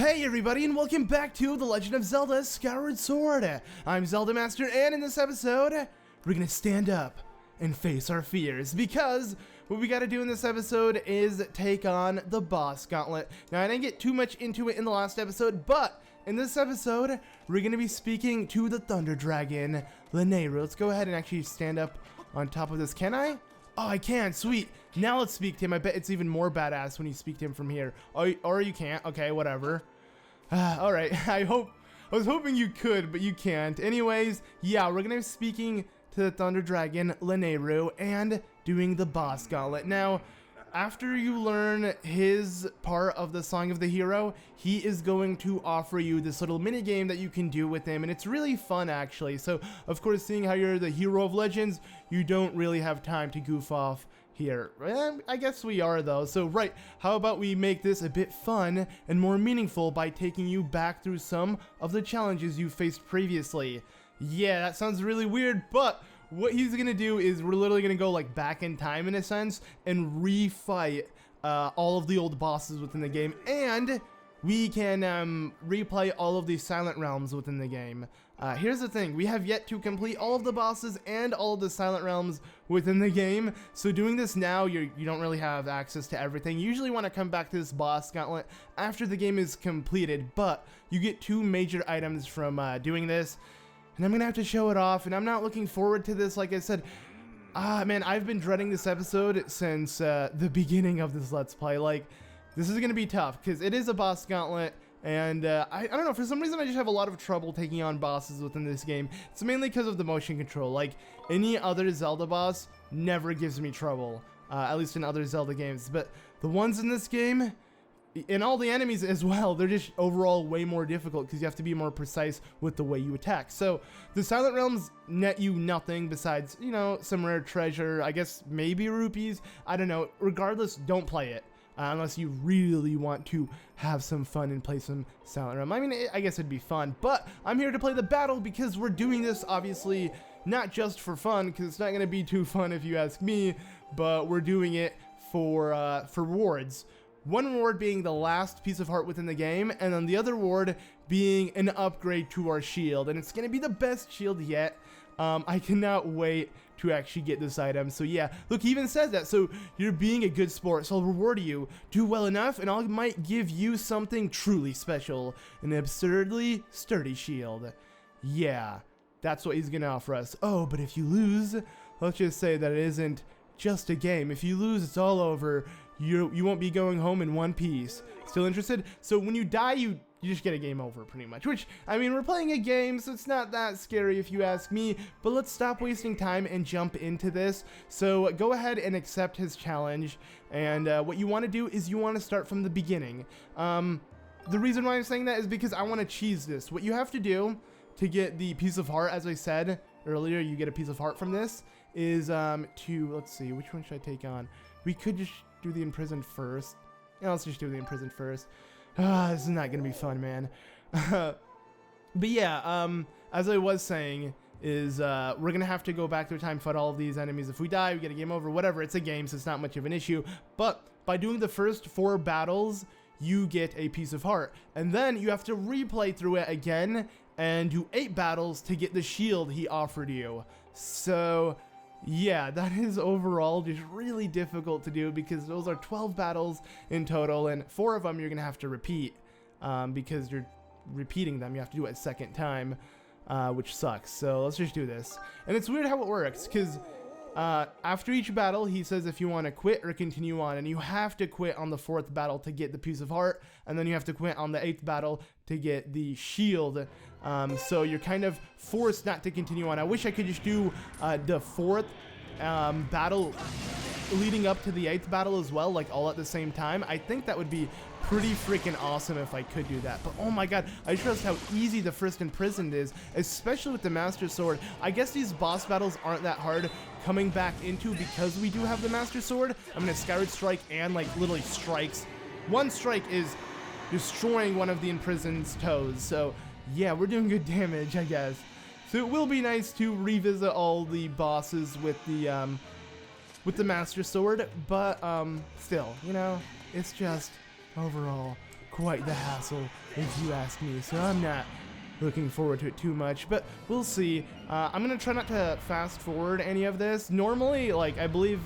Hey everybody, and welcome back to The Legend of Zelda Skyward Sword. I'm ZeldaMaster, and in this episode, we're gonna stand up and face our fears, because what we gotta do in this episode is take on the boss Gauntlet. Now, I didn't get too much into it in the last episode, but in this episode, we're gonna be speaking to the Thunder Dragon, Lanayru. Let's go ahead and actually stand up on top of this. Can I? Oh, I can. Sweet. Now let's speak to him. I bet it's even more badass when you speak to him from here. Or you can't. Okay, whatever. Alright, I was hoping you could, but you can't. Anyways, yeah, we're gonna be speaking to the Thunder Dragon, Lanayru, and doing the boss Gauntlet. Now, after you learn his part of the Song of the Hero, he is going to offer you this little mini game that you can do with him, and it's really fun actually. So, of course, seeing how you're the hero of legends, you don't really have time to goof off here. I guess we are though. So right, how about we make this a bit fun and more meaningful by taking you back through some of the challenges you faced previously. Yeah, that sounds really weird, but what he's gonna do is we're literally gonna go like back in time in a sense and refight all of the old bosses within the game, and we can replay all of the Silent Realms within the game. Here's the thing, we have yet to complete all of the bosses and all of the Silent Realms within the game, so doing this now, you don't really have access to everything. You usually want to come back to this boss Gauntlet after the game is completed, but you get two major items from doing this, and I'm gonna have to show it off, and I'm not looking forward to this, like I said. Man, I've been dreading this episode since the beginning of this Let's Play. Like, this is gonna be tough, because it is a boss Gauntlet, and I don't know, for some reason I just have a lot of trouble taking on bosses within this game. It's mainly because of the motion control. Like, any other Zelda boss never gives me trouble, at least in other Zelda games, but the ones in this game, and all the enemies as well, they're just overall way more difficult because you have to be more precise with the way you attack. So the Silent Realms net you nothing besides, you know, some rare treasure, I guess maybe rupees, I don't know. Regardless, don't play it unless you really want to have some fun and play some Silent Realm. I mean, I guess it'd be fun, but I'm here to play the battle because we're doing this obviously not just for fun, because it's not going to be too fun if you ask me, but we're doing it for rewards. One reward being the last piece of heart within the game, and then the other reward being an upgrade to our shield, and it's gonna be the best shield yet. I cannot wait to actually get this item. So yeah, look, he even says that. So you're being a good sport, so I'll reward you. Do well enough, and I might give you something truly special, an absurdly sturdy shield. Yeah, that's what he's gonna offer us. Oh, but if you lose, let's just say that it isn't just a game. If you lose, it's all over. You won't be going home in one piece. Still interested? So when you die, you just get a game over, pretty much. Which, I mean, we're playing a game, so it's not that scary if you ask me. But let's stop wasting time and jump into this. So go ahead and accept his challenge. And what you want to do is you want to start from the beginning. The reason why I'm saying that is because I want to cheese this. What you have to do to get the piece of heart, as I said earlier, you get a piece of heart from this, is let's see, which one should I take on? We could just do the imprisoned first. Yeah, let's just do the imprisoned first. This is not gonna be fun, man. But yeah, as I was saying, is we're gonna have to go back through time, fight all of these enemies. If we die, we get a game over, whatever. It's a game, so it's not much of an issue. But by doing the first 4 battles, you get a piece of heart, and then you have to replay through it again and do 8 battles to get the shield he offered you. So yeah, that is overall just really difficult to do, because those are 12 battles in total, and 4 of them you're gonna have to repeat, because you're repeating them. You have to do it a second time, which sucks. So let's just do this. And it's weird how it works, because after each battle, he says if you want to quit or continue on, and you have to quit on the 4th battle to get the piece of heart, and then you have to quit on the 8th battle to get the shield. So you're kind of forced not to continue on. I wish I could just do the 4th battle leading up to the 8th battle as well, like all at the same time. I think that would be pretty freaking awesome if I could do that. But oh my god, I just realized how easy the first imprisoned is, especially with the Master Sword. I guess these boss battles aren't that hard coming back into because we do have the Master Sword. I'm gonna Skyward Strike and like literally strikes. One strike is destroying one of the imprisoned's toes. So yeah, we're doing good damage, I guess. So it will be nice to revisit all the bosses with the Master Sword, but still, you know, it's just overall quite the hassle, if you ask me. So I'm not looking forward to it too much, but we'll see. I'm gonna try not to fast forward any of this. Normally, like, I believe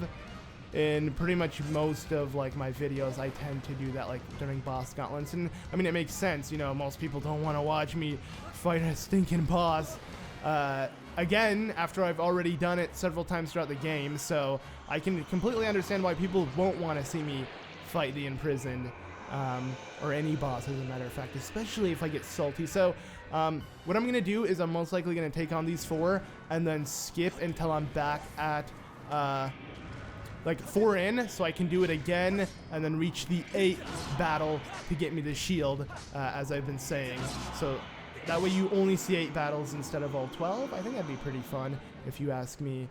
in pretty much most of like my videos, I tend to do that like during boss gauntlets, and I mean, it makes sense, you know, most people don't want to watch me fight a stinking boss again after I've already done it several times throughout the game, so I can completely understand why people won't want to see me fight the imprisoned, or any boss, as a matter of fact, especially if I get salty. So what I'm gonna do is I'm most likely gonna take on these 4 and then skip until I'm back at like 4 in, so I can do it again and then reach the 8th battle to get me the shield, as I've been saying. So that way you only see 8 battles instead of all 12. I think that'd be pretty fun if you ask me.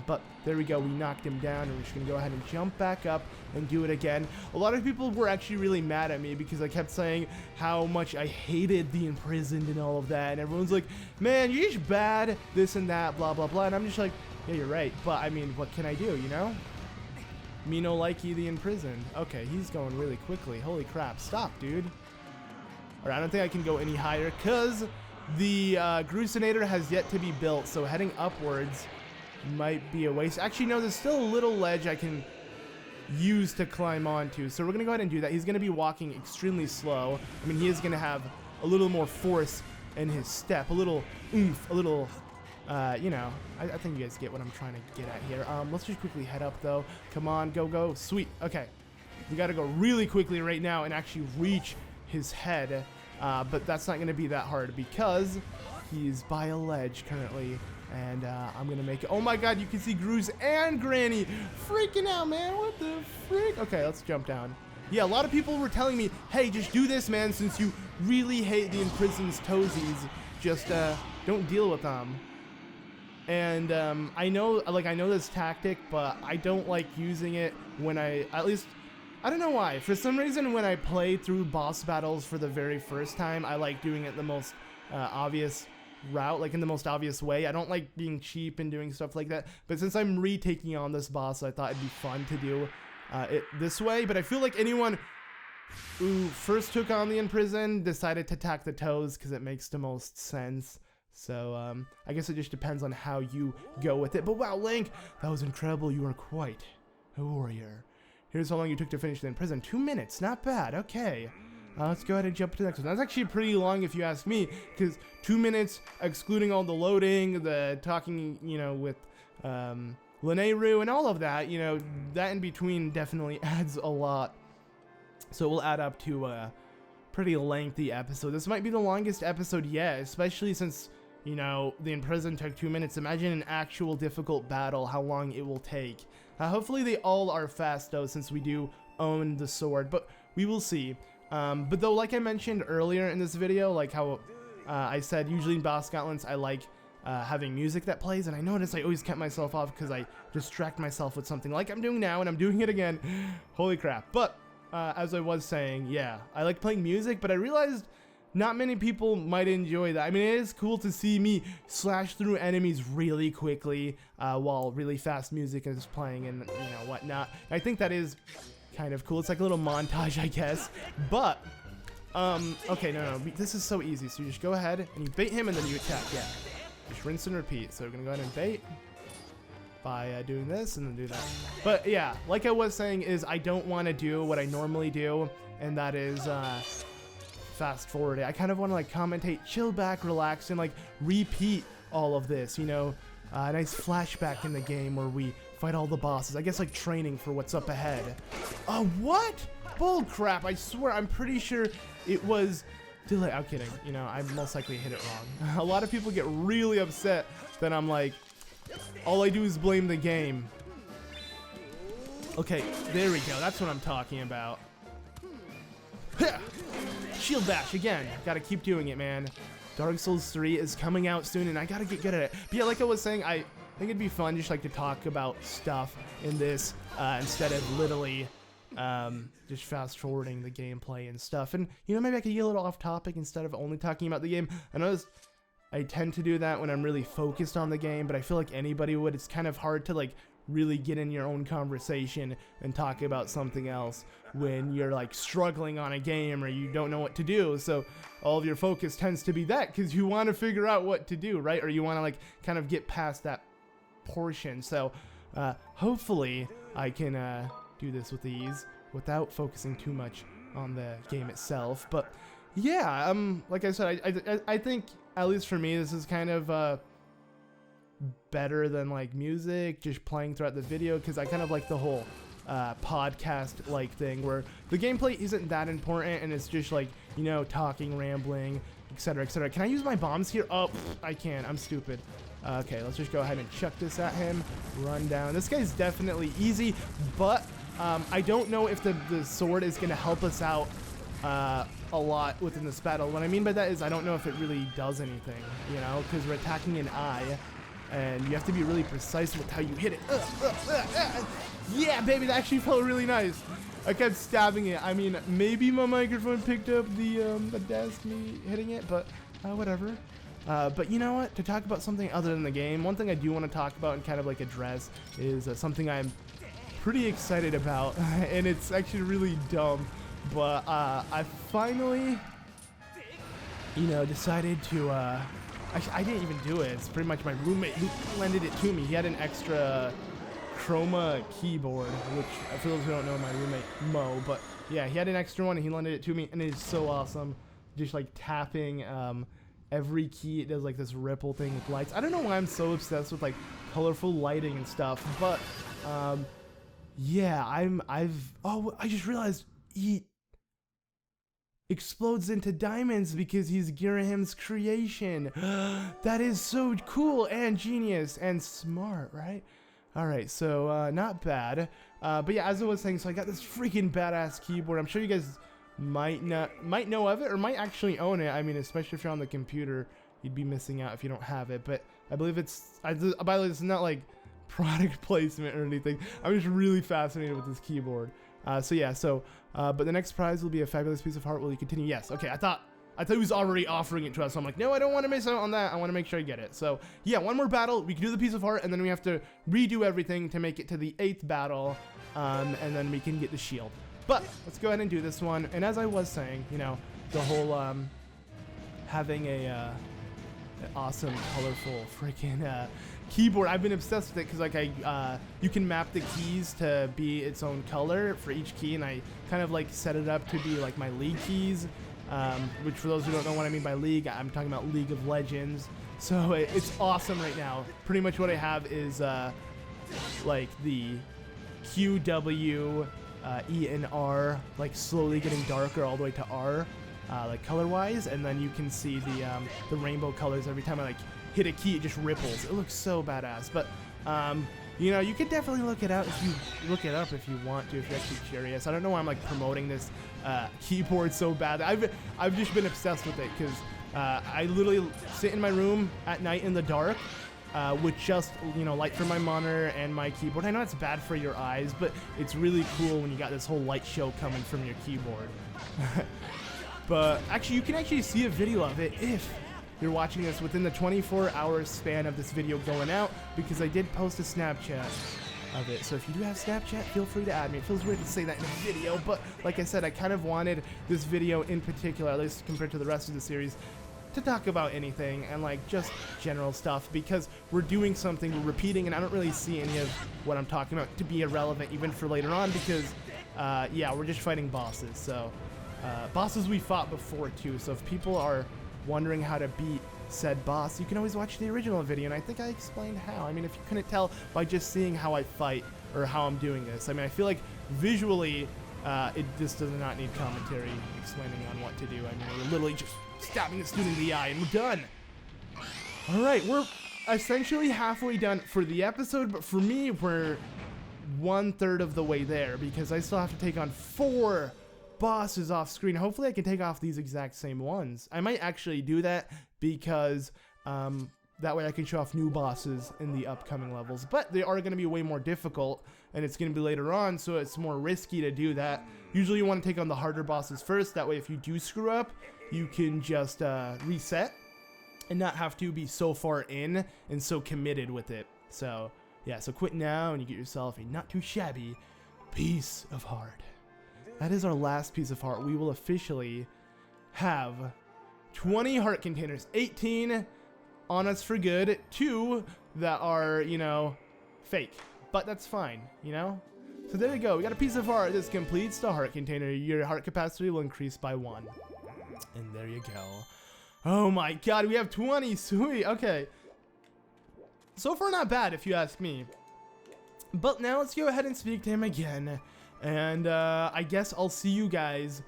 But there we go, we knocked him down, and we're just gonna go ahead and jump back up and do it again. A lot of people were actually really mad at me because I kept saying how much I hated the imprisoned and all of that, and everyone's like, man, you're just bad, this and that, blah blah blah, and I'm just like, yeah, you're right, but I mean, what can I do, you know? Me no likey the imprisoned. Okay, he's going really quickly. Holy crap, stop, dude. Alright, I don't think I can go any higher because the Grusinator has yet to be built, so heading upwards might be a waste. Actually, no, there's still a little ledge I can use to climb onto, so we're going to go ahead and do that. He's going to be walking extremely slow. I mean, he is going to have a little more force in his step, a little oomph, a little, you know, I think you guys get what I'm trying to get at here. Let's just quickly head up, though. Come on, go, go. Sweet. Okay. We got to go really quickly right now and actually reach his head, but that's not going to be that hard because he's by a ledge currently. And I'm going to make it. Oh my god, you can see Gruz and Granny freaking out, man. What the frick? Okay, let's jump down. Yeah, a lot of people were telling me, hey, just do this, man, since you really hate the imprisoned toesies. Just don't deal with them. And I know this tactic, but I don't like using it when I don't know why. For some reason, when I play through boss battles for the very first time, I like doing it the most obvious route, like in the most obvious way. I don't like being cheap and doing stuff like that, but since I'm retaking on this boss, I thought it'd be fun to do it this way. But I feel like anyone who first took on the imprisoned decided to attack the toes because it makes the most sense. So I guess it just depends on how you go with it. But wow, Link, that was incredible. You are quite a warrior. Here's how long you took to finish the imprisoned. 2 minutes, not bad. Okay. Let's go ahead and jump to the next one. That's actually pretty long if you ask me, because 2 minutes, excluding all the loading, the talking, you know, with Lineru and all of that, you know, that in between definitely adds a lot. So it will add up to a pretty lengthy episode. This might be the longest episode yet, especially since, you know, the imprisoned took 2 minutes. Imagine an actual difficult battle, how long it will take. Hopefully they all are fast, though, since we do own the sword, but we will see. But though, like I mentioned earlier in this video, like how I said usually in boss gauntlets I like having music that plays, and I noticed I always kept myself off because I distract myself with something like I'm doing now, and I'm doing it again. Holy crap. But as I was saying, yeah, I like playing music, but I realized not many people might enjoy that. I mean, it is cool to see me slash through enemies really quickly while really fast music is playing and, you know, whatnot. I think that is kind of cool. It's like a little montage, I guess. But okay, no, this is so easy. So you just go ahead and you bait him and then you attack. Yeah, just rinse and repeat. So we're gonna go ahead and bait by doing this and then do that. But yeah, like I was saying, is I don't want to do what I normally do, and that is fast forward it. I kind of want to like commentate, chill back, relax, and like repeat all of this, you know, a nice flashback in the game where we fight all the bosses. I guess like training for what's up ahead. Oh, what? Bull crap. I swear, I'm pretty sure it was delay. I'm kidding. You know, I most likely hit it wrong. A lot of people get really upset that I'm like, all I do is blame the game. Okay, there we go. That's what I'm talking about. Shield bash again. Gotta keep doing it, man. Dark Souls 3 is coming out soon, and I gotta get good at it. But yeah, like I was saying, I think it'd be fun just like to talk about stuff in this instead of literally just fast forwarding the gameplay and stuff. And you know, maybe I could get a little off topic instead of only talking about the game. I know I tend to do that when I'm really focused on the game, but I feel like anybody would. It's kind of hard to like really get in your own conversation and talk about something else when you're like struggling on a game or you don't know what to do. So all of your focus tends to be that because you want to figure out what to do, right? Or you want to like kind of get past that portion. So hopefully I can do this with ease without focusing too much on the game itself. But yeah, like I said, I think at least for me this is kind of better than like music just playing throughout the video, because I kind of like the whole podcast like thing where the gameplay isn't that important and it's just like, you know, talking, rambling, etc, etc. Can I use my bombs here? Oh, I can't. I'm stupid. Okay, let's just go ahead and chuck this at him. Run down. This guy's definitely easy, but I don't know if the sword is going to help us out a lot within this battle. What I mean by that is I don't know if it really does anything, you know, because we're attacking an eye and you have to be really precise with how you hit it. Yeah, baby, that actually felt really nice. I kept stabbing it. I mean, maybe my microphone picked up the desk, me hitting it, but whatever. But you know what? To talk about something other than the game, one thing I do want to talk about and kind of like address is something I'm pretty excited about, and it's actually really dumb, but I finally, you know, decided to, actually, I didn't even do it. It's pretty much my roommate who lended it to me. He had an extra chroma keyboard, which for those who don't know, my roommate Mo, but yeah, he had an extra one and he lended it to me, and it is so awesome. Just like tapping every key, it does like this ripple thing with lights. I don't know why I'm so obsessed with like colorful lighting and stuff, but yeah, I just realized he explodes into diamonds because he's Girahim's creation. That is so cool and genius and smart, right? Alright, so not bad. But yeah, as I was saying, so I got this freaking badass keyboard. I'm sure you guys might know of it or might actually own it. I mean, especially if you're on the computer, you'd be missing out if you don't have it. But I believe it's, by the way, it's not like product placement or anything. I'm just really fascinated with this keyboard. So yeah, but the next prize will be a fabulous piece of art. Will you continue? Yes. Okay, I thought he was already offering it to us, so I'm like, no, I don't want to miss out on that. I want to make sure I get it. So yeah, one more battle, we can do the piece of art, and then we have to redo everything to make it to the 8th battle, and then we can get the shield. But let's go ahead and do this one. And as I was saying, you know, the whole having a awesome, colorful freaking keyboard. I've been obsessed with it because like you can map the keys to be its own color for each key, and I kind of like set it up to be like my League keys, which for those who don't know what I mean by League, I'm talking about League of Legends. So it's awesome right now. Pretty much what I have is like the Q, W, E, and R, like slowly getting darker all the way to R, like color-wise, and then you can see the rainbow colors every time I like hit a key. It just ripples. It looks so badass. But you know, you can definitely look it out if you if you want to, if you're actually curious. I don't know why I'm like promoting this keyboard so bad. I've just been obsessed with it because I literally sit in my room at night in the dark with just, you know, light from my monitor and my keyboard. I know it's bad for your eyes, but it's really cool when you got this whole light show coming from your keyboard. But actually, you can actually see a video of it if you're watching this within the 24-hour span of this video going out, because I did post a Snapchat of it. So if you do have Snapchat, feel free to add me. It feels weird to say that in a video, but like I said, I kind of wanted this video in particular, at least compared to the rest of the series, to talk about anything and like just general stuff, because we're doing something, we're repeating, and I don't really see any of what I'm talking about to be irrelevant even for later on, because yeah, we're just fighting bosses. So bosses we fought before too, so if people are wondering how to beat said boss, you can always watch the original video, and I think I explained how. I mean, if you couldn't tell by just seeing how I fight or how I'm doing this, I mean, I feel like visually this does not need commentary explaining on what to do. I mean, we're literally just stabbing this dude in the eye and we're done. Alright, we're essentially halfway done for the episode, but for me, we're 1/3 of the way there, because I still have to take on 4 bosses off screen. Hopefully I can take off these exact same ones. I might actually do that, because that way I can show off new bosses in the upcoming levels, but they are going to be way more difficult, and it's going to be later on, so it's more risky to do that. Usually you want to take on the harder bosses first, that way if you do screw up, you can just reset and not have to be so far in and so committed with it. So Yeah, so quit now and you get yourself a not too shabby piece of heart. That is our last piece of heart. We will officially have 20 heart containers, 18 on us for good, 2 that are, you know, fake, but that's fine, you know? So there you go, we got a piece of heart. This completes the heart container. Your heart capacity will increase by 1. And there you go. Oh my god, we have 20, sweet, okay. So far not bad if you ask me. But now let's go ahead and speak to him again. And I guess I'll see you guys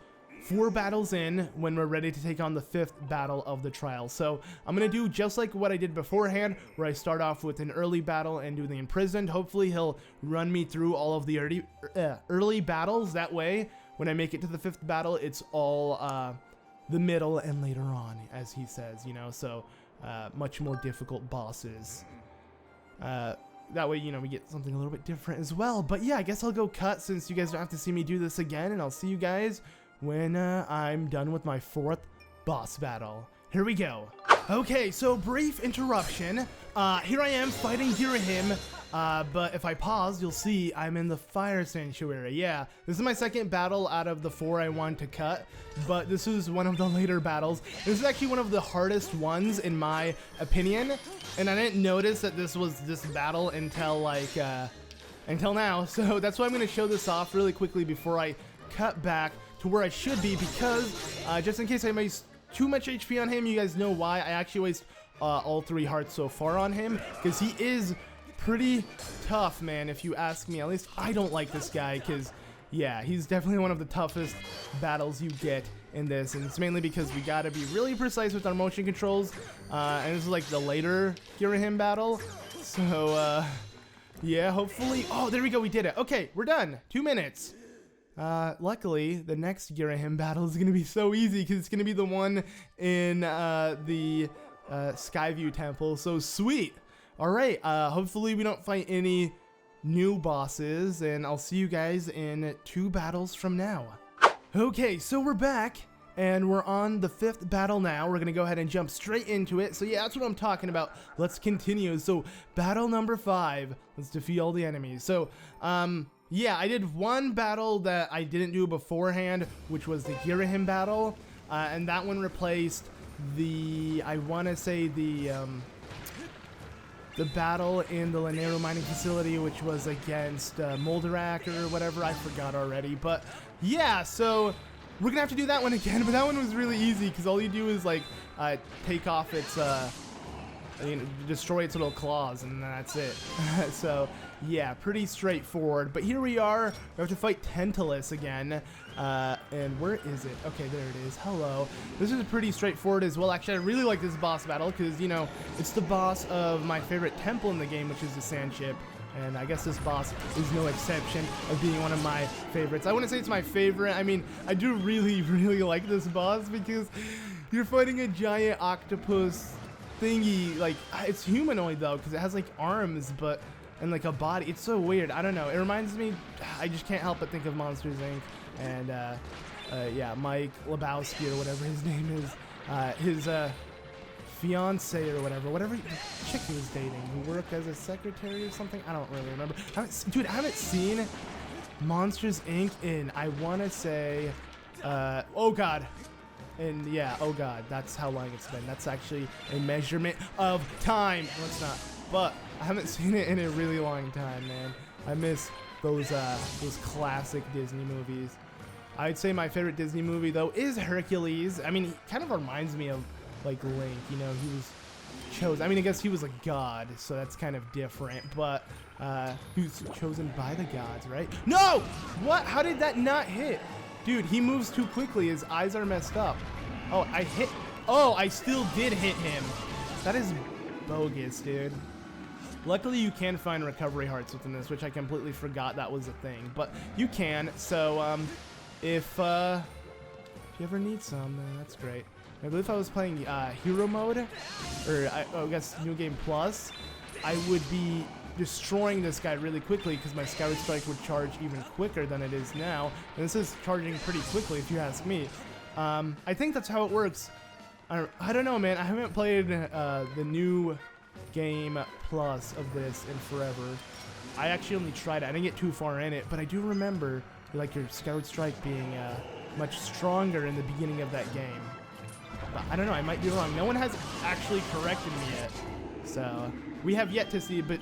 4 battles in when we're ready to take on the 5th battle of the trial. So I'm gonna do just like what I did beforehand, where I start off with an early battle and do the imprisoned. Hopefully he'll run me through all of the early battles. That way, when I make it to the 5th battle, it's all the middle and later on, as he says, you know. So much more difficult bosses. That way, you know, we get something a little bit different as well. But yeah, I guess I'll go cut since you guys don't have to see me do this again, and I'll see you guys when I'm done with my 4th boss battle. Here we go. Okay, so brief interruption. Here I am fighting Girahim, but if I pause, you'll see I'm in the fire sanctuary. Yeah, this is my 2nd battle out of the 4 I want to cut, but this is one of the later battles. This is actually one of the hardest ones in my opinion, and I didn't notice that this was this battle until like, until now. So that's why I'm gonna show this off really quickly before I cut back to where I should be, because just in case I waste too much HP on him, you guys know why. I actually waste all 3 hearts so far on him, because he is pretty tough, man, if you ask me. At least I don't like this guy, because yeah, he's definitely one of the toughest battles you get in this, and it's mainly because we gotta be really precise with our motion controls, and this is like the later Girahim battle. So yeah, hopefully, oh, there we go, we did it. Okay, we're done. 2 minutes. Luckily, the next Girahim battle is going to be so easy, because it's going to be the one in the Skyview Temple, so sweet. Alright, hopefully we don't fight any new bosses, and I'll see you guys in 2 battles from now. Okay, so we're back, and we're on the 5th battle now. We're going to go ahead and jump straight into it, so yeah, that's what I'm talking about. Let's continue. So, battle number 5, let's defeat all the enemies. So, yeah, I did one battle that I didn't do beforehand, which was the Girahim battle, and that one replaced the, I want to say the battle in the Lanero mining facility, which was against Molderak or whatever, I forgot already. But yeah, so we're gonna have to do that one again, but that one was really easy, because all you do is like take off its, destroy its little claws, and that's it. So yeah, pretty straightforward. But here we are. We have to fight Tantalus again. And where is it? Okay, there it is. Hello. This is pretty straightforward as well. Actually, I really like this boss battle because, you know, it's the boss of my favorite temple in the game, which is the sand ship. And I guess this boss is no exception of being one of my favorites. I wouldn't say it's my favorite. I mean, I do really, really like this boss because you're fighting a giant octopus thingy. Like, it's humanoid though, because it has like arms, but and like a body. It's so weird. I don't know. It reminds me, I just can't help but think of Monsters Inc. And yeah, Mike Lebowski or whatever his name is, his fiance or whatever chick he was dating, who worked as a secretary or something. I don't really remember. Dude, I haven't seen Monsters Inc. in, I want to say, oh god. And yeah, oh god, that's how long it's been. That's actually a measurement of time. No, it's not. But I haven't seen it in a really long time, man. I miss those classic Disney movies. I'd say my favorite Disney movie though is Hercules. I mean, he kind of reminds me of like Link. You know, he was chosen. I mean, I guess he was a god, so that's kind of different. But he was chosen by the gods, right? No! What? How did that not hit? Dude, he moves too quickly. His eyes are messed up. Oh, I hit. Oh, I still did hit him. That is bogus, dude. Luckily, you can find recovery hearts within this, which I completely forgot that was a thing. But you can, so if you ever need some, then that's great. I believe if I was playing Hero Mode, or I guess New Game Plus, I would be destroying this guy really quickly because my Skyward Strike would charge even quicker than it is now. And this is charging pretty quickly, if you ask me. I think that's how it works. I don't know, man. I haven't played the new game plus of this in forever. I actually only tried it. I didn't get too far in it, but I do remember like your Skyward Strike being much stronger in the beginning of that game. But I don't know, I might be wrong. No one has actually corrected me yet. So we have yet to see, but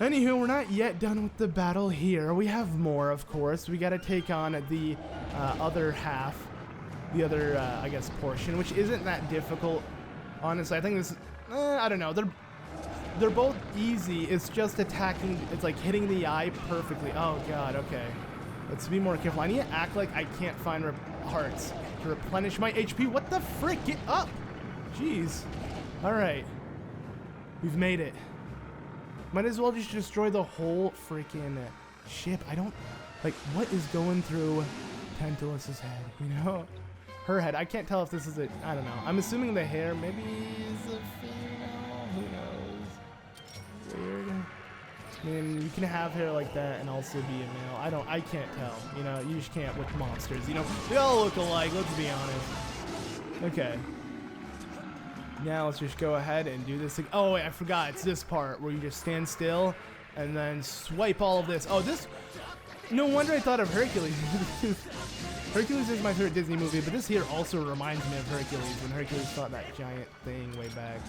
anywho, we're not yet done with the battle here. We have more, of course. We got to take on the other half, the other, I guess, portion, which isn't that difficult. Honestly, I think this, I don't know. They're both easy. It's just attacking. It's like hitting the eye perfectly. Oh God. Okay. Let's be more careful. I need to act like I can't find hearts to replenish my HP. What the frick? Get up! Jeez. All right. We've made it. Might as well just destroy the whole freaking ship. I don't like what is going through Tantalus's head. You know, her head. I can't tell if this is a. I don't know. I'm assuming the hair maybe is a female. Who knows? Weird. I mean, you can have hair like that and also be a male. I can't tell. You know, you just can't with monsters. You know, they all look alike. Let's be honest. Okay. Now let's just go ahead and do this. Oh wait, I forgot. It's this part where you just stand still and then swipe all of this. Oh, this. No wonder I thought of Hercules. Hercules is my favorite Disney movie, but this here also reminds me of Hercules when Hercules fought that giant thing way back.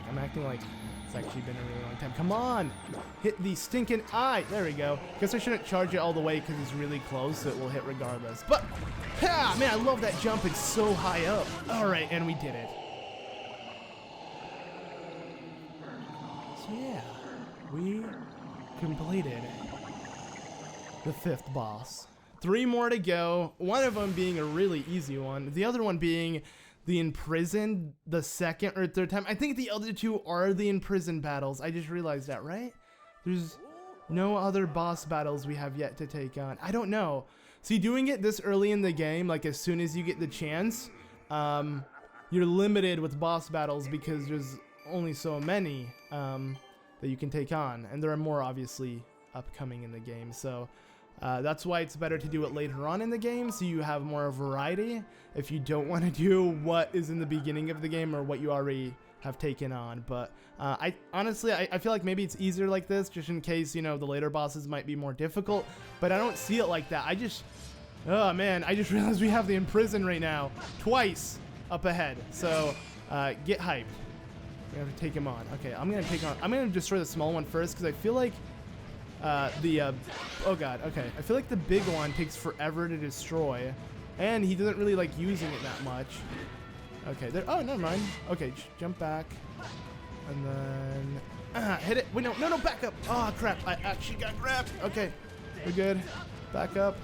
I'm acting like it's actually been a really long time. Come on, hit the stinking eye. There we go. Guess I shouldn't charge it all the way because it's really close, so it will hit regardless. But, yeah, man, I love that jump. It's so high up. All right, and we did it. So yeah, we completed the 5th boss. 3 more to go. One of them being a really easy one. The other one being the imprisoned the 2nd or 3rd time. I think the other 2 are the imprisoned battles. I just realized that, right? There's no other boss battles we have yet to take on. I don't know. See, doing it this early in the game, like as soon as you get the chance, you're limited with boss battles because there's only so many that you can take on. And there are more, obviously, upcoming in the game. So that's why it's better to do it later on in the game, so you have more variety if you don't want to do what is in the beginning of the game or what you already have taken on. But I honestly feel like maybe it's easier like this, just in case, you know, the later bosses might be more difficult, but I don't see it like that. Oh man, I just realized we have the Imprison right now, twice up ahead. So get hyped. We have to take him on. Okay, I'm gonna destroy the small one first, because I feel like oh god, okay. I feel like the big one takes forever to destroy, and he doesn't really like using it that much. Okay, there. Oh, never mind. Okay, jump back, and then hit it. Wait, no, back up. Oh crap! I actually got grabbed. Okay, we're good. Back up.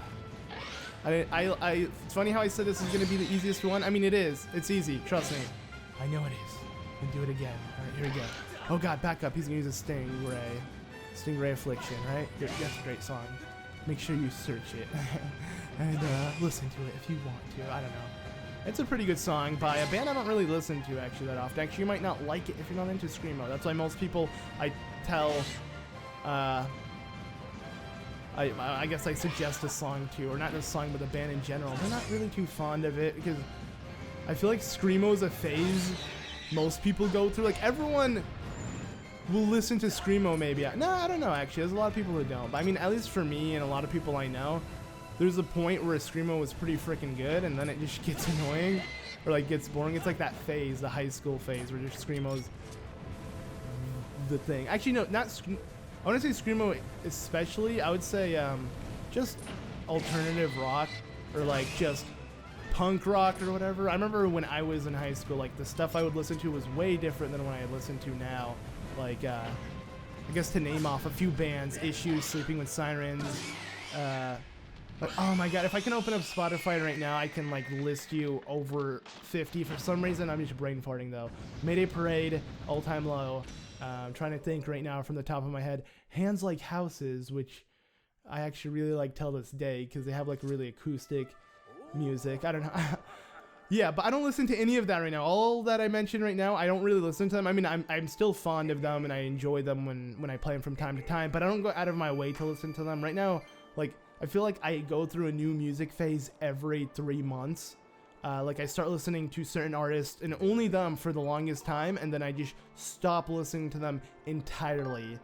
It's funny how I said this is gonna be the easiest one. I mean, it is. It's easy. Trust me. I know it is. And do it again. All right, here we go. Oh god, back up. He's gonna use a Stingray. Stingray Affliction, right? That's a great song. Make sure you search it and listen to it if you want to. I don't know. It's a pretty good song by a band I don't really listen to actually that often. Actually, you might not like it if you're not into Screamo. That's why most people I tell, I guess I suggest a song to, or not this song, but the band in general. They're not really too fond of it because I feel like Screamo is a phase most people go through. Like everyone will listen to Screamo maybe. No, I don't know actually. There's a lot of people who don't. But I mean, at least for me and a lot of people I know, there's a point where Screamo was pretty freaking good and then it just gets annoying or like gets boring. It's like that phase, the high school phase where just Screamo's the thing. Actually, no, not I want to say Screamo especially. I would say just alternative rock or like just punk rock or whatever. I remember when I was in high school, like the stuff I would listen to was way different than what I listen to now. Like, I guess to name off a few bands, Issues, Sleeping with Sirens, but oh my god, if I can open up Spotify right now, I can like list you over 50. For some reason, I'm just brain farting though. Mayday Parade, All Time Low. I'm trying to think right now from the top of my head. Hands Like Houses, which I actually really like till this day because they have like really acoustic music. I don't know. Yeah, but I don't listen to any of that right now. All that I mentioned right now, I don't really listen to them. I mean, I'm still fond of them and I enjoy them when I play them from time to time, but I don't go out of my way to listen to them. Right now, like, I feel like I go through a new music phase every 3 months. Like I start listening to certain artists and only them for the longest time, and then I just stop listening to them entirely.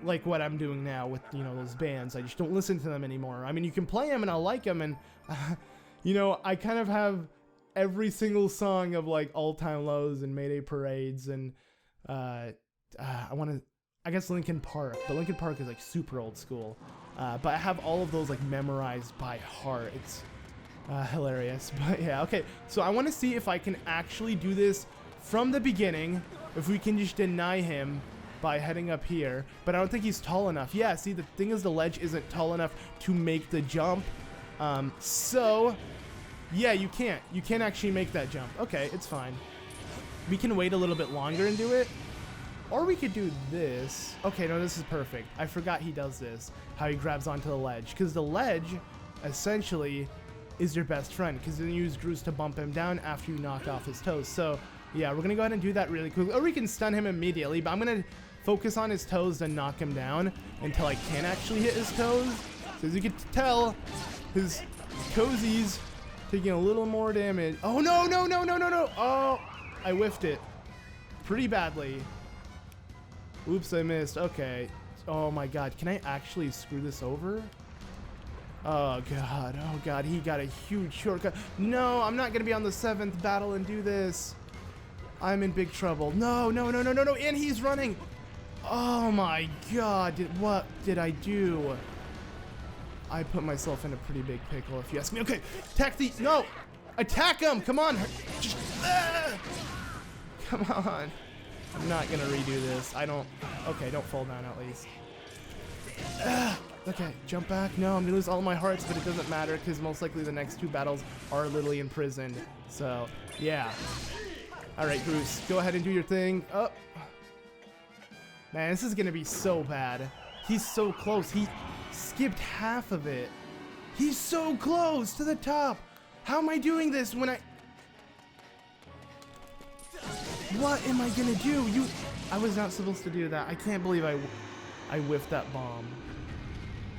Like what I'm doing now with, you know, those bands. I just don't listen to them anymore. I mean, you can play them and I'll like them, and you know, I kind of have every single song of like All Time Lows and Mayday Parades and I guess Linkin Park, but Linkin Park is like super old school. But I have all of those like memorized by heart. It's hilarious. But yeah, okay. So I want to see if I can actually do this from the beginning, if we can just deny him by heading up here. But I don't think he's tall enough. Yeah, see, the thing is the ledge isn't tall enough to make the jump. So yeah, you can't actually make that jump. Okay, it's fine. We can wait a little bit longer and do it. Or we could do this. Okay, no, this is perfect. I forgot he does this. How he grabs onto the ledge. Because the ledge, essentially, is your best friend. Because then you use Groose to bump him down after you knock off his toes. So, yeah, we're going to go ahead and do that really quickly. Or we can stun him immediately. But I'm going to focus on his toes and knock him down until I can actually hit his toes. So as you can tell, his toesies taking a little more damage. Oh, no, no, no, no, no, no. Oh, I whiffed it pretty badly. Oops, I missed. Okay. Oh my god. Can I actually screw this over? Oh god. Oh god. He got a huge shortcut. No, I'm not going to be on the 7th battle and do this. I'm in big trouble. No, no, no, no, no, no. And he's running. Oh my god. What did I do? I put myself in a pretty big pickle, if you ask me. Okay. Attack the... No. Attack him. Come on. Just... Come on. I'm not gonna redo this. I don't... Okay, don't fall down at least. Okay, jump back. No, I'm gonna lose all my hearts, but it doesn't matter because most likely the next 2 battles are literally imprisoned. So, yeah. Alright, Groose, go ahead and do your thing. Oh. Man, this is gonna be so bad. He's so close. He skipped half of it. He's so close to the top. How am I doing this when I... What am I gonna do? I was not supposed to do that. I can't believe I whiffed that bomb.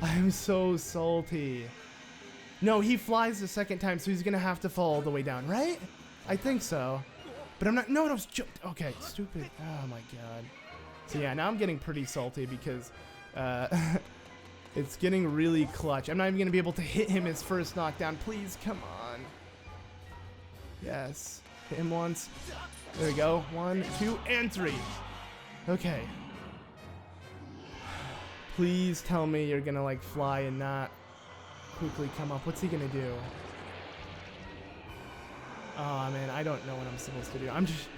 I'm so salty. No, he flies the second time, so he's gonna have to fall all the way down, right? I think so. But I'm not. No, no, okay, stupid. Oh my god. So yeah, now I'm getting pretty salty because it's getting really clutch. I'm not even gonna be able to hit him his first knockdown. Please, come on. Yes. Hit him once. There we go. 1, 2, and 3. Okay. Please tell me you're gonna like fly and not quickly come up. What's he gonna do? Oh man, I don't know what I'm supposed to do. I'm just...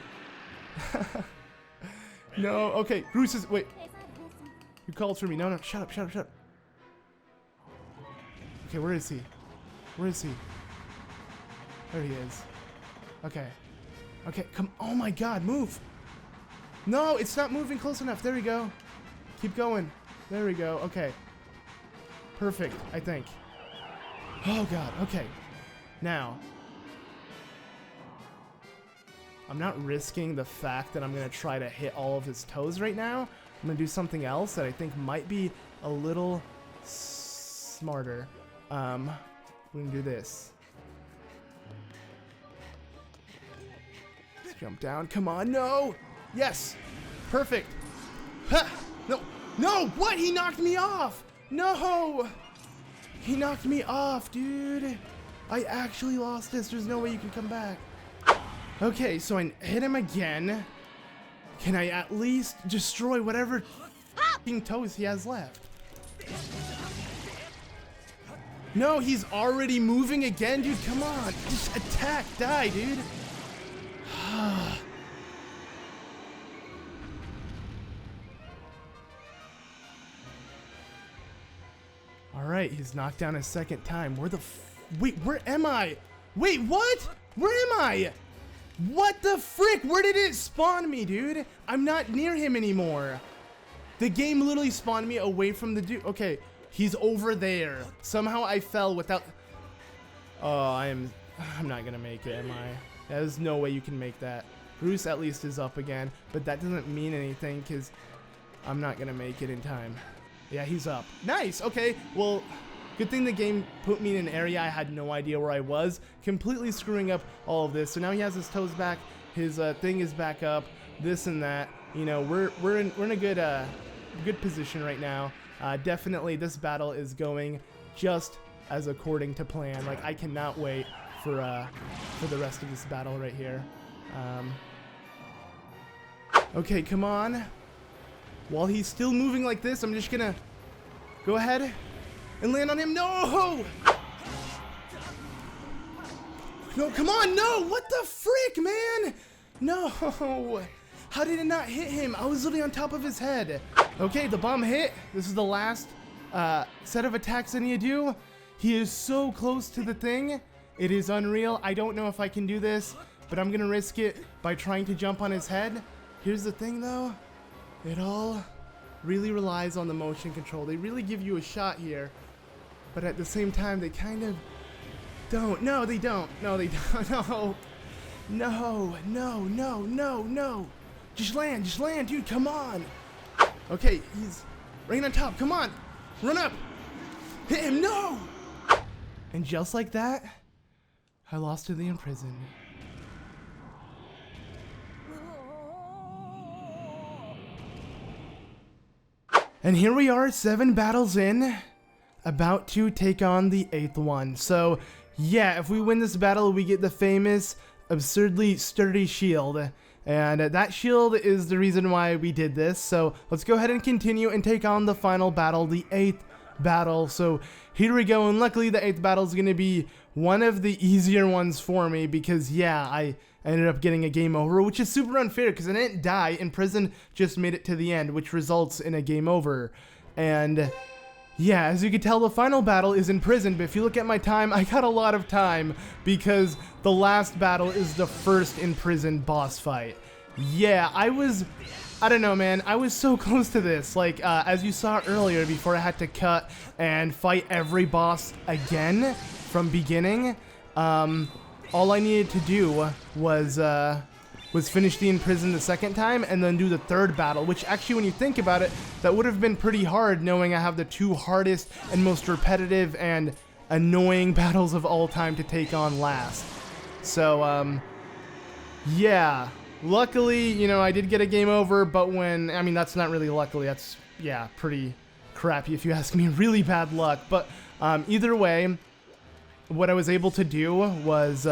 No, okay. Groose is... Wait. You called for me. No, no. Shut up, shut up, shut up. Okay, where is he? Where is he? There he is. Okay. Okay, come... Oh my god, move! No, it's not moving close enough. There we go. Keep going. There we go. Okay. Perfect, I think. Oh god, okay. Now... I'm not risking the fact that I'm going to try to hit all of his toes right now. I'm going to do something else that I think might be a little smarter. We're going to do this. Let's jump down. Come on. No. Yes. Perfect. Ha! No. No. What? He knocked me off. No. He knocked me off, dude. I actually lost this. There's no way you can come back. Okay, so I hit him again. Can I at least destroy whatever f***ing toes he has left? No, he's already moving again, dude. Come on. Just attack. Die, dude. Alright, he's knocked down a second time. Where the wait, where am I? Wait, what? Where am I? What the frick? Where did it spawn me, dude? I'm not near him anymore. The game literally spawned me away from the dude. Okay, he's over there. Somehow I fell without... Oh, I'm not gonna make it, am I? There's no way you can make that. Groose at least is up again, but that doesn't mean anything because I'm not gonna make it in time. Yeah, he's up. Nice, okay, well, Good thing the game put me in an area I had no idea where I was, completely screwing up all of this. So now he has his toes back, his thing is back up, this and that. You know, we're in a good position right now. Definitely this battle is going just as according to plan. Like, I cannot wait for the rest of this battle right here. Okay, come on. While he's still moving like this, I'm just gonna go ahead and land on him. No! No, come on, no! What the frick, man? No! How did it not hit him? I was literally on top of his head. Okay, the bomb hit. This is the last set of attacks I need to do. He is so close to the thing. It is unreal. I don't know if I can do this, but I'm gonna risk it by trying to jump on his head. Here's the thing though. It all really relies on the motion control. They really give you a shot here, but at the same time, they kind of don't. No, they don't. No, they don't. No. No, no, no, no, no. Just land, dude, come on. Okay, he's right on top. Come on. Run up. Hit him, no. And just like that, I lost to the Imprison. And here we are, 7 battles in, about to take on the 8th one. So, yeah, if we win this battle, we get the famous, absurdly sturdy shield. And that shield is the reason why we did this. So, let's go ahead and continue and take on the final battle, the 8th battle. So, here we go. And luckily, the 8th battle is going to be one of the easier ones for me because, yeah, I ended up getting a game over, which is super unfair because I didn't die. Imprison just made it to the end, which results in a game over. And yeah, as you can tell, the final battle is in prison, but if you look at my time, I got a lot of time because the last battle is the first in prison boss fight. Yeah, I don't know, man, I was so close to this. Like, as you saw earlier, before I had to cut and fight every boss again from beginning, all I needed to do was finish the Imprison the second time and then do the 3rd battle, which actually, when you think about it, that would have been pretty hard knowing I have the 2 hardest and most repetitive and annoying battles of all time to take on last. So, yeah, luckily, you know, I did get a game over, but I mean, that's not really luckily, that's, yeah, pretty crappy if you ask me, really bad luck, but either way, what I was able to do was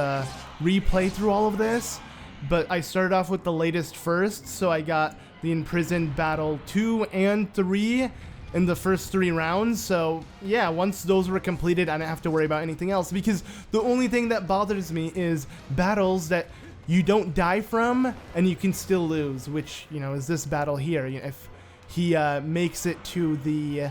replay through all of this, but I started off with the latest first, so I got the Imprisoned Battle 2 and 3 in the first 3 rounds. So yeah, once those were completed, I didn't have to worry about anything else, because the only thing that bothers me is battles that you don't die from and you can still lose, which, you know, is this battle here. You know, if he makes it to the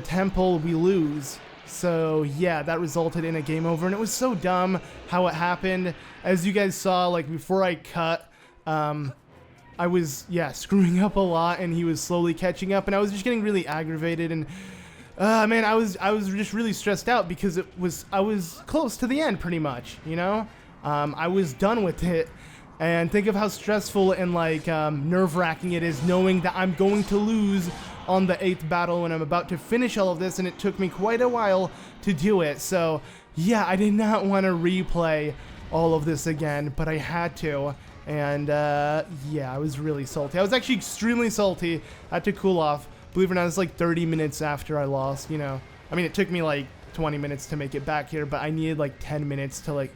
temple, we lose. So yeah, that resulted in a game over, and it was so dumb how it happened. As you guys saw, like, before I cut, I was, yeah, screwing up a lot, and he was slowly catching up, and I was just getting really aggravated, and man, I was just really stressed out because I was close to the end pretty much, you know? I was done with it, and think of how stressful and like nerve-wracking it is knowing that I'm going to lose on the 8th battle when I'm about to finish all of this, and it took me quite a while to do it. So yeah, I did not want to replay all of this again, but I had to, and yeah, I was really salty. I was actually extremely salty. I had to cool off. Believe it or not, it's like 30 minutes after I lost, you know. I mean, it took me like 20 minutes to make it back here, but I needed like 10 minutes to like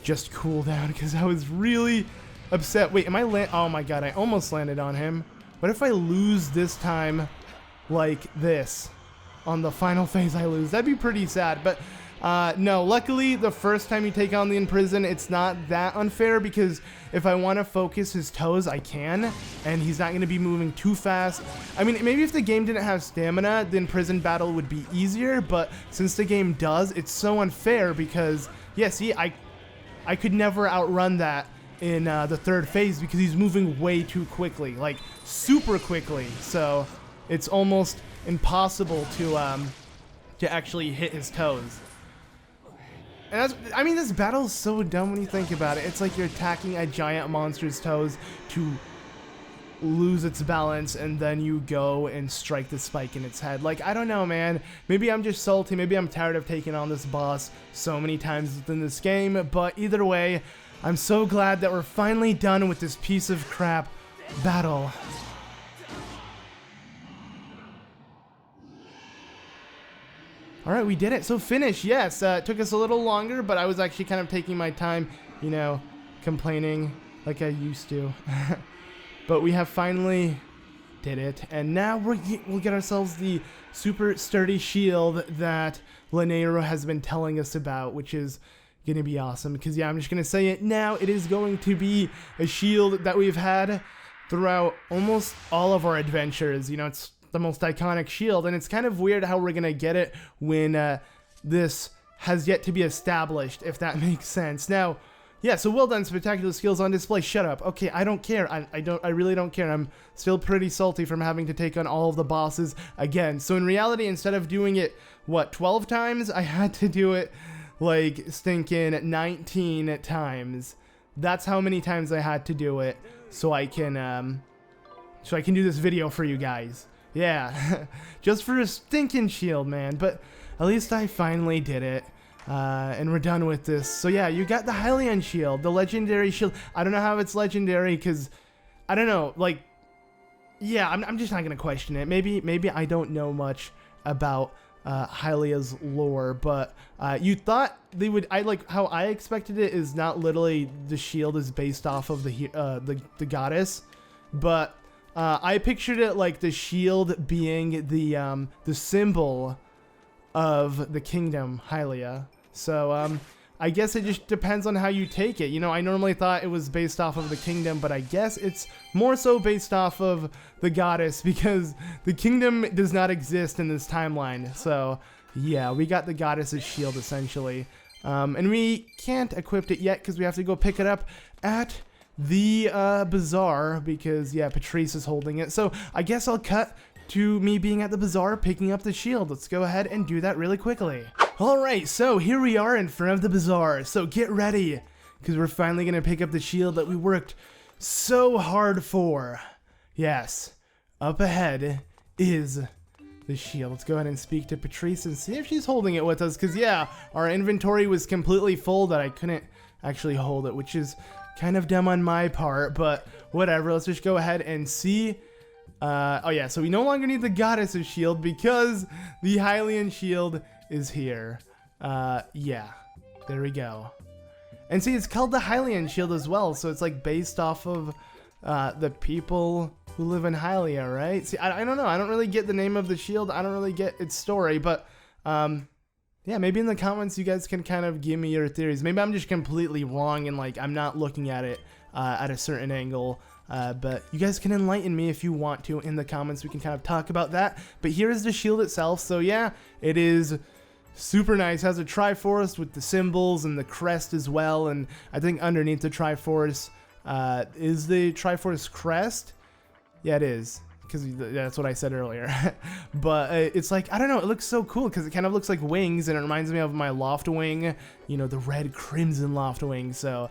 just cool down because I was really upset. Wait, am I oh my god, I almost landed on him. What if I lose this time like this? On the final phase I lose. That'd be pretty sad, but no, luckily the first time you take on the Imprison, it's not that unfair, because if I want to focus his toes, I can, and he's not going to be moving too fast. I mean, maybe if the game didn't have stamina, the Imprison battle would be easier, but since the game does, it's so unfair because, yeah, see, I could never outrun that in the 3rd phase because he's moving way too quickly, like super quickly. So it's almost impossible to actually hit his toes. And I mean, this battle is so dumb when you think about it. It's like you're attacking a giant monster's toes to lose its balance and then you go and strike the spike in its head. Like, I don't know, man. Maybe I'm just salty. Maybe I'm tired of taking on this boss so many times within this game. But either way, I'm so glad that we're finally done with this piece of crap battle. Alright, we did it. So finish, yes. It took us a little longer, but I was actually kind of taking my time, you know, complaining like I used to. But we have finally did it. And now we'll get ourselves the super sturdy shield that Lanero has been telling us about, which is going to be awesome. Because, yeah, I'm just going to say it now. It is going to be a shield that we've had throughout almost all of our adventures. You know, it's the most iconic shield, and it's kind of weird how we're gonna get it when this has yet to be established, if that makes sense. Now, yeah, so well done, spectacular skills on display. Shut up. Okay, I don't care. I really don't care. I'm still pretty salty from having to take on all of the bosses again. So in reality, instead of doing it, what, 12 times, I had to do it like stinking 19 times. That's how many times I had to do it so I can do this video for you guys. Yeah, just for a stinking shield, man. But at least I finally did it, and we're done with this. So yeah, you got the Hylian Shield, the legendary shield. I don't know how it's legendary, because, I don't know, like, yeah, I'm just not going to question it. Maybe I don't know much about Hylia's lore, but you thought they would, how I expected it is not literally the shield is based off of the goddess, but I pictured it like the shield being the symbol of the kingdom, Hylia. So, I guess it just depends on how you take it. You know, I normally thought it was based off of the kingdom, but I guess it's more so based off of the goddess, because the kingdom does not exist in this timeline. So, yeah, we got the goddess's shield, essentially. And we can't equip it yet, because we have to go pick it up at the bazaar, because yeah, Patrice is holding it. So I guess I'll cut to me being at the bazaar picking up the shield. Let's go ahead and do that really quickly. Alright, so here we are in front of the bazaar, so get ready, because we're finally gonna pick up the shield that we worked so hard for. Yes, up ahead is the shield. Let's go ahead and speak to Patrice and see if she's holding it with us, because yeah, our inventory was completely full that I couldn't actually hold it, which is kind of dumb on my part, but whatever. Let's just go ahead and see. Oh yeah, so we no longer need the goddess's shield because the Hylian Shield is here. Yeah, there we go. And see, it's called the Hylian Shield as well, so it's like based off of the people who live in Hylia, right? See, I don't know. I don't really get the name of the shield. I don't really get its story, but yeah, maybe in the comments you guys can kind of give me your theories. Maybe I'm just completely wrong and like I'm not looking at it at a certain angle. But you guys can enlighten me if you want to in the comments. We can kind of talk about that. But here is the shield itself. So yeah, it is super nice. It has a Triforce with the symbols and the crest as well. And I think underneath the Triforce is the Triforce crest. Yeah, it is, because that's what I said earlier. But it's like, I don't know, it looks so cool because it kind of looks like wings, and it reminds me of my loft wing, you know, the red crimson loft wing. So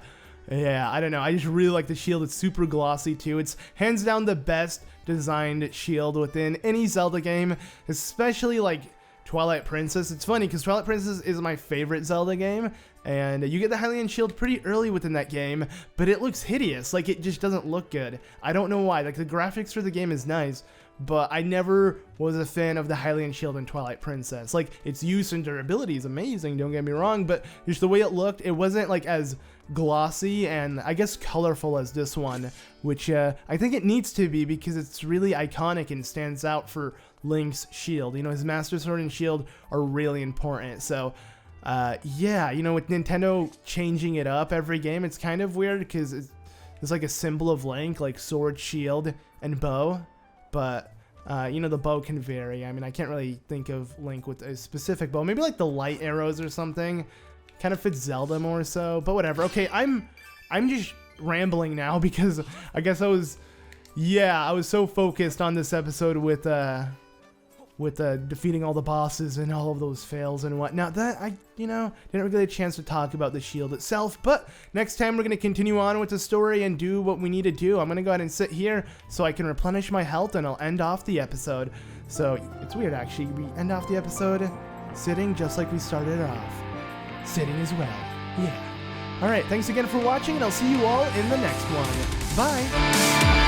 yeah, I don't know, I just really like the shield. It's super glossy too. It's hands down the best designed shield within any Zelda game, especially like Twilight Princess. It's funny because Twilight Princess is my favorite Zelda game, and you get the Hylian Shield pretty early within that game, but it looks hideous. Like, it just doesn't look good. I don't know why. Like, the graphics for the game is nice, but I never was a fan of the Hylian Shield in Twilight Princess. Like, its use and durability is amazing, don't get me wrong, but just the way it looked, it wasn't like as glossy and I guess colorful as this one, which I think it needs to be because it's really iconic and stands out for Link's shield. You know, his Master Sword and shield are really important. So yeah, you know, with Nintendo changing it up every game, it's kind of weird because it's like a symbol of Link, like sword, shield, and bow. But you know, the bow can vary. I mean, I can't really think of Link with a specific bow. Maybe like the light arrows or something. Kind of fits Zelda more so, but whatever. Okay, I'm just rambling now because I guess I was so focused on this episode with with defeating all the bosses and all of those fails and whatnot. That I, didn't really get a chance to talk about the shield itself, but next time we're going to continue on with the story and do what we need to do. I'm going to go ahead and sit here so I can replenish my health, and I'll end off the episode. So it's weird, actually. We end off the episode sitting just like we started off. Sitting as well. Yeah. Alright, thanks again for watching, and I'll see you all in the next one. Bye!